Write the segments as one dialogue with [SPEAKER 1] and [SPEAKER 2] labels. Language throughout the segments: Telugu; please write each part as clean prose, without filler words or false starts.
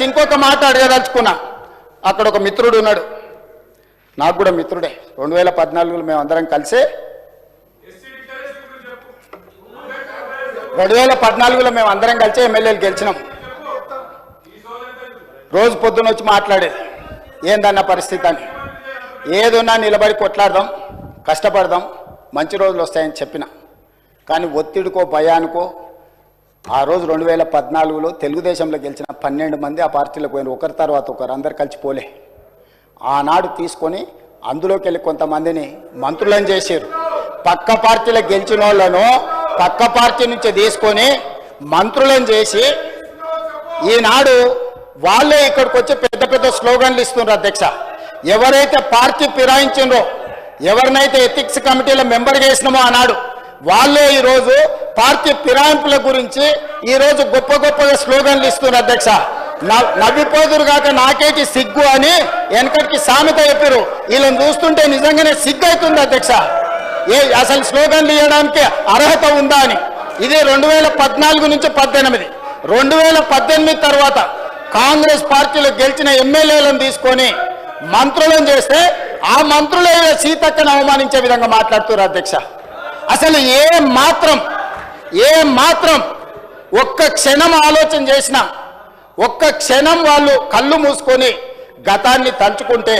[SPEAKER 1] అధ్యక్ష ఇంకొక మాట అడగదలుచుకున్నా. అక్కడ ఒక మిత్రుడు ఉన్నాడు, నాకు కూడా మిత్రుడే. 2014లో మేము అందరం కలిసే 2014లో మేము అందరం కలిసి ఎమ్మెల్యేలు గెలిచినాం. రోజు పొద్దున వచ్చి మాట్లాడేది ఏందన్న పరిస్థితి అని. ఏదున్నా నిలబడి కొట్లాడదాం, కష్టపడదాం, మంచి రోజులు వస్తాయని చెప్పిన. కానీ ఒత్తిడికో భయానికో ఆ రోజు 2014లో తెలుగుదేశంలో గెలిచిన 12 మంది ఆ పార్టీలకు పోయిన, ఒకరి తర్వాత ఒకరు, అందరు కలిసి పోలే. ఆనాడు తీసుకొని అందులోకి వెళ్ళి కొంతమందిని మంత్రులను చేశారు. పక్క పార్టీలకు గెలిచిన వాళ్ళను పక్క పార్టీ నుంచి తీసుకొని మంత్రులను చేసి ఈనాడు వాళ్ళే ఇక్కడికి వచ్చి పెద్ద పెద్ద స్లోగన్లు ఇస్తున్నారు. అధ్యక్ష, ఎవరైతే పార్టీ ఫిరాయించిండ్రో, ఎవరినైతే ఎథిక్స్ కమిటీలో మెంబర్ చేసినామో ఆనాడు, వాళ్ళే ఈరోజు పార్టీ ఫిరాయింపుల గురించి ఈరోజు గొప్ప గొప్పగా స్లోగన్లు ఇస్తున్నారు. అధ్యక్ష, నవ్విపోదురు కాక నాకేటి సిగ్గు అని వెనకటికి సామెత చెప్పారు. వీళ్ళని చూస్తుంటే నిజంగానే సిగ్గు అవుతుంది. అధ్యక్ష, అసలు స్లోగన్లు ఇవ్వడానికి అర్హత ఉందా అని. ఇది 2014 నుంచి 18. 2018 తర్వాత కాంగ్రెస్ పార్టీలో గెలిచిన ఎమ్మెల్యేలను తీసుకొని మంత్రులను చేస్తే ఆ మంత్రులే సీతక్కను అవమానించే విధంగా మాట్లాడుతున్నారు. అధ్యక్ష, అసలు ఏ మాత్రం ఒక్క క్షణం ఆలోచన చేసినా, ఒక్క క్షణం వాళ్ళు కళ్ళు మూసుకొని గతాన్ని తలుచుకుంటే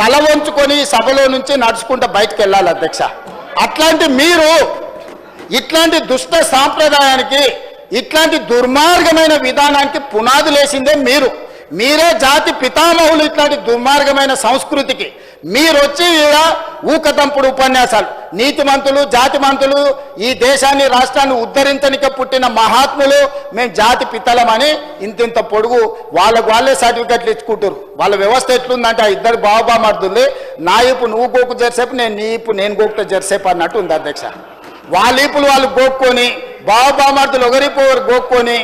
[SPEAKER 1] తల వంచుకొని సభలో నుంచి నడుచుకుంటూ బయటకు వెళ్ళాలి. అధ్యక్ష, అట్లాంటి మీరు ఇట్లాంటి దుష్ట సాంప్రదాయానికి, ఇట్లాంటి దుర్మార్గమైన విధానానికి పునాదులేసిందే మీరే జాతి పితామహులు. ఇట్లాంటి దుర్మార్గమైన సంస్కృతికి మీరు వచ్చి ఇలా ఊకదంపుడు ఉపన్యాసాలు, నీతిమంతులు, జాతిమంతులు, ఈ దేశాన్ని రాష్ట్రాన్ని ఉద్ధరించనికే పుట్టిన మహాత్ములు, మేము జాతి పితలమని ఇంతింత పొడుగు వాళ్ళే సర్టిఫికెట్లు ఇచ్చుకుంటారు. వాళ్ళ వ్యవస్థ ఎట్లుందంటే ఆ ఇద్దరు బాబామర్దులు, నా ఇప్పు నువ్వు గోకు జరిసేపు, నేను గోకుట జరిసేపు అన్నట్టు ఉంది. అధ్యక్ష, వాళ్ళ ఈపులు వాళ్ళు గోక్కొని, బాబామర్దులు ఒకరిపు గోక్కొని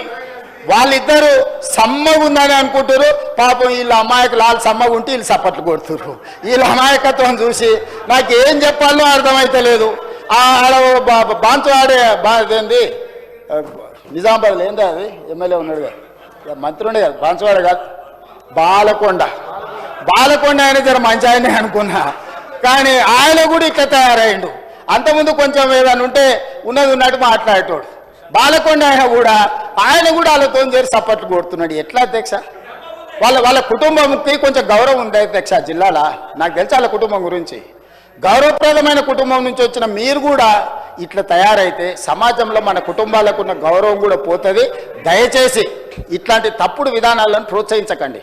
[SPEAKER 1] వాళ్ళిద్దరు సమ్మగా ఉందని అనుకుంటారు. పాపం వీళ్ళ అమాయకులు, వాళ్ళు సమ్మగా ఉంటే వీళ్ళు సప్పట్లు కొడుతున్నారు. వీళ్ళ అమాయకత్వం చూసి నాకు ఏం చెప్పాలో అర్థమైతే లేదు. బాన్సువాడే ఏంది నిజామాబాద్లో ఏందా అది ఎమ్మెల్యే ఉన్నాడు కదా, మంత్రి ఉండే కదా, బాన్సువాడ కాదు, బాలకొండ ఆయన జర మంచి ఆయనే అనుకున్నా. కానీ ఆయన కూడా ఇట్లా తయారయ్యిండు. అంతకుముందు కొంచెం ఏదైనా ఉంటే ఉన్నది ఉన్నట్టు మాట్లాడేటోడు. బాలకొండ ఆయన కూడా వాళ్ళతో చేరి సపోర్ట్లు కొడుతున్నాడు. ఎట్లా అధ్యక్ష? వాళ్ళ కుటుంబంకి కొంచెం గౌరవం ఉంది అధ్యక్ష జిల్లాలో. నాకు తెలుసు వాళ్ళ కుటుంబం గురించి. గౌరవప్రదమైన కుటుంబం నుంచి వచ్చిన మీరు కూడా ఇట్లా తయారైతే సమాజంలో మన కుటుంబాలకు ఉన్న గౌరవం కూడా పోతుంది. దయచేసి ఇట్లాంటి తప్పుడు విధానాలను ప్రోత్సహించకండి.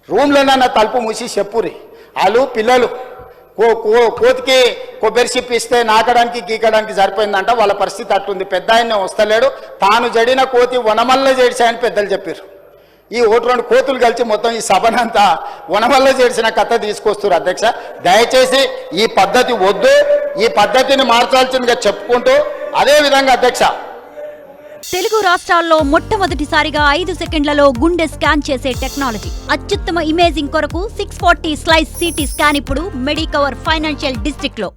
[SPEAKER 1] రూమ్లోనన్నా తలుపు మూసి చెప్పురి. వాళ్ళు పిల్లలు కోతికి కొబ్బరి చిప్పి ఇస్తే నాకడానికి గీకడానికి సరిపోయిందంట. వాళ్ళ పరిస్థితి అట్టుంది. పెద్ద ఆయన వస్తలేడు, తాను జడిన కోతి వనమల్ల చేడిచాయని పెద్దలు చెప్పారు. ఈ 1-2 కోతులు కలిసి మొత్తం ఈ సభనంతా వనమల్ల చేడిసిన కథ తీసుకొస్తారు. అధ్యక్ష, దయచేసి ఈ పద్ధతి వద్దు, ఈ పద్ధతిని మార్చాల్సిందిగా చెప్పుకుంటూ, అదేవిధంగా అధ్యక్ష,
[SPEAKER 2] తెలుగు రాష్ట్రాల్లో మొట్టమొదటిసారిగా 5 సెకండ్లలో గుండె స్కాన్ చేసే టెక్నాలజీ. అత్యుత్తమ ఇమేజింగ్ కొరకు 640 స్లైస్ సిటీ స్కాన్ ఇప్పుడు మెడికవర్ ఫైనాన్షియల్ డిస్ట్రిక్ట్ లో.